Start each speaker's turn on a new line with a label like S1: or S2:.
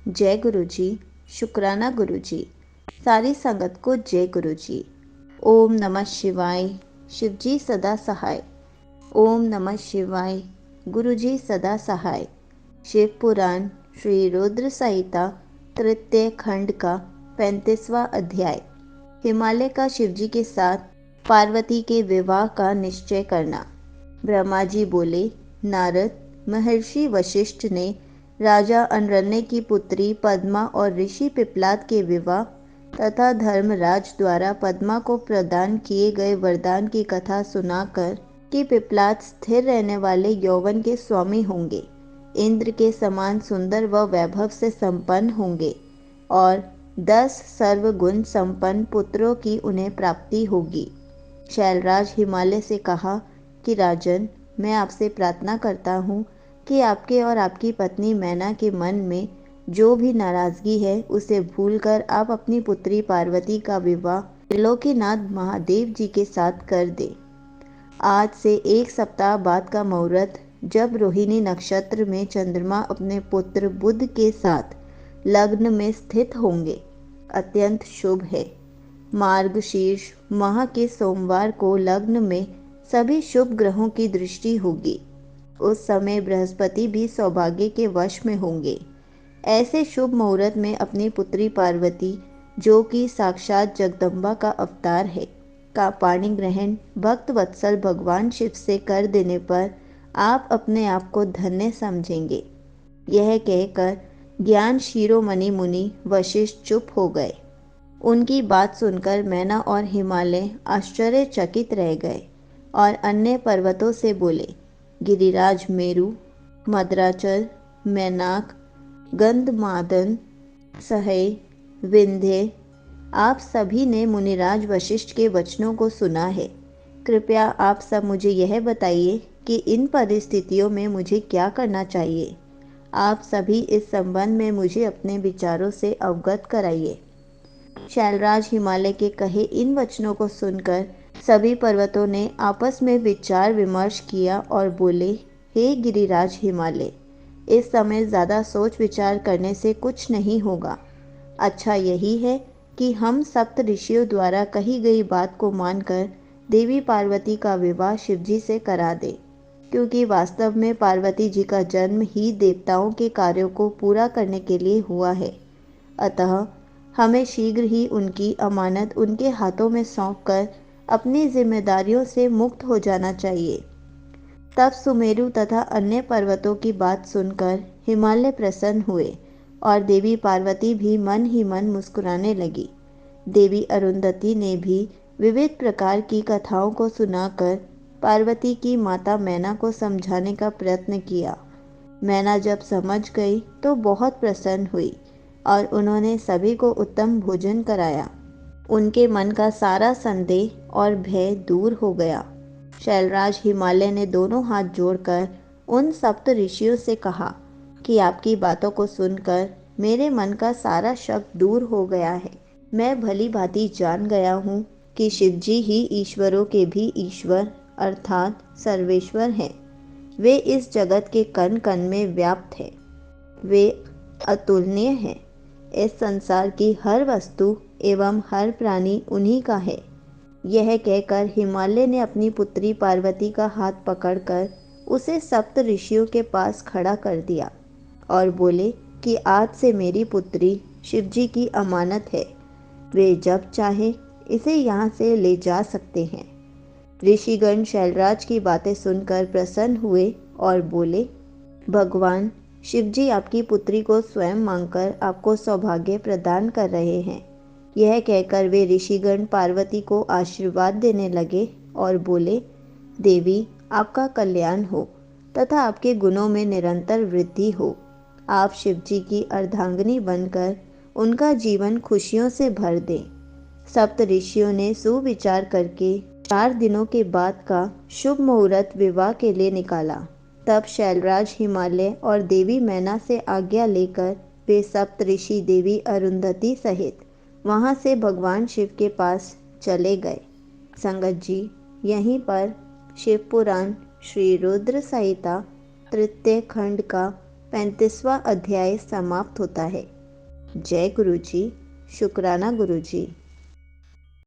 S1: जय गुरु जी। शुक्राना गुरु जी। सारी संगत को जय गुरु जी। ओम नमः शिवाय। शिव जी सदा सहाय। ओम नमः शिवाय। गुरु जी सदा सहाय। शिव पुराण श्री रुद्र संहिता तृतीय खंड का 35वां अध्याय। हिमालय का शिवजी के साथ पार्वती के विवाह का निश्चय करना। ब्रह्मा जी बोले, नारद, महर्षि वशिष्ठ ने राजा अनरण्य की पुत्री पद्मा और ऋषि पिप्लाद के विवाह तथा धर्मराज द्वारा पद्मा को प्रदान किए गए वरदान की कथा सुनाकर कि पिप्लाद स्थिर रहने वाले यौवन के स्वामी होंगे, इंद्र के समान सुंदर व वैभव से संपन्न होंगे और 10 सर्वगुण संपन्न पुत्रों की उन्हें प्राप्ति होगी। शैलराज हिमालय से कहा कि राजन, मैं आपसे प्रार्थना करता हूँ कि आपके और आपकी पत्नी मैना के मन में जो भी नाराजगी है उसे भूलकर आप अपनी पुत्री पार्वती का विवाह त्रिलोकीनाथ महादेव जी के साथ कर दे। आज से 1 सप्ताह बाद का मुहूर्त, जब रोहिणी नक्षत्र में चंद्रमा अपने पुत्र बुध के साथ लग्न में स्थित होंगे, अत्यंत शुभ है। मार्गशीर्ष माह के सोमवार को लग्न में सभी शुभ ग्रहों की दृष्टि होगी। उस समय बृहस्पति भी सौभाग्य के वश में होंगे। ऐसे शुभ मुहूर्त में अपनी पुत्री पार्वती, जो कि साक्षात जगदम्बा का अवतार है, का पाणी ग्रहण भक्त वत्सल भगवान शिव से कर देने पर आप अपने आप को धन्य समझेंगे। यह कहकर ज्ञान शिरोमणि मुनि वशिष्ठ चुप हो गए। उनकी बात सुनकर मैना और हिमालय आश्चर्यचकित रह गए और अन्य पर्वतों से बोले, गिरिराज मेरु, मद्राचल, मैनाक, गंधमादन, सहय, विंध्य, आप सभी ने मुनिराज वशिष्ठ के वचनों को सुना है। कृपया आप सब मुझे यह बताइए कि इन परिस्थितियों में मुझे क्या करना चाहिए। आप सभी इस संबंध में मुझे अपने विचारों से अवगत कराइए। शैलराज हिमालय के कहे इन वचनों को सुनकर सभी पर्वतों ने आपस में विचार विमर्श किया और बोले, हे गिरिराज हिमालय, इस समय ज़्यादा सोच विचार करने से कुछ नहीं होगा। अच्छा यही है कि हम सप्त ऋषियों द्वारा कही गई बात को मानकर देवी पार्वती का विवाह शिवजी से करा दे, क्योंकि वास्तव में पार्वती जी का जन्म ही देवताओं के कार्यों को पूरा करने के लिए हुआ है। अतः हमें शीघ्र ही उनकी अमानत उनके हाथों में सौंपकर अपनी जिम्मेदारियों से मुक्त हो जाना चाहिए। तब सुमेरु तथा अन्य पर्वतों की बात सुनकर हिमालय प्रसन्न हुए और देवी पार्वती भी मन ही मन मुस्कुराने लगी। देवी अरुंधति ने भी विविध प्रकार की कथाओं को सुनाकर पार्वती की माता मैना को समझाने का प्रयत्न किया। मैना जब समझ गई तो बहुत प्रसन्न हुई और उन्होंने सभी को उत्तम भोजन कराया। उनके मन का सारा संदेह और भय दूर हो गया। शैलराज हिमालय ने दोनों हाथ जोड़कर उन सप्त ऋषियों से कहा कि आपकी बातों को सुनकर मेरे मन का सारा शक दूर हो गया है। मैं भली भांति जान गया हूँ कि शिवजी ही ईश्वरों के भी ईश्वर अर्थात सर्वेश्वर हैं। वे इस जगत के कण कण में व्याप्त है। वे अतुलनीय हैं। इस संसार की हर वस्तु एवं हर प्राणी उन्हीं का है। यह कहकर हिमालय ने अपनी पुत्री पार्वती का हाथ पकड़कर उसे सप्त ऋषियों के पास खड़ा कर दिया और बोले कि आज से मेरी पुत्री शिवजी की अमानत है। वे जब चाहे इसे यहाँ से ले जा सकते हैं। ऋषिगण शैलराज की बातें सुनकर प्रसन्न हुए और बोले, भगवान शिवजी आपकी पुत्री को स्वयं मांगकर आपको सौभाग्य प्रदान कर रहे हैं। यह कहकर वे ऋषिगण पार्वती को आशीर्वाद देने लगे और बोले, देवी आपका कल्याण हो तथा आपके गुणों में निरंतर वृद्धि हो। आप शिवजी की अर्धांगिनी बनकर उनका जीवन खुशियों से भर दें। सप्त ऋषियों ने सुविचार करके 4 दिनों के बाद का शुभ मुहूर्त विवाह के लिए निकाला। तब शैलराज हिमालय और देवी मैना से आज्ञा लेकर वे सप्त ऋषि देवी अरुंधति सहित वहाँ से भगवान शिव के पास चले गए। संगत जी, यहीं पर शिव पुराण श्री रुद्र संहिता तृतीय खंड का 35वां अध्याय समाप्त होता है। जय गुरु जी। शुक्राना गुरु जी।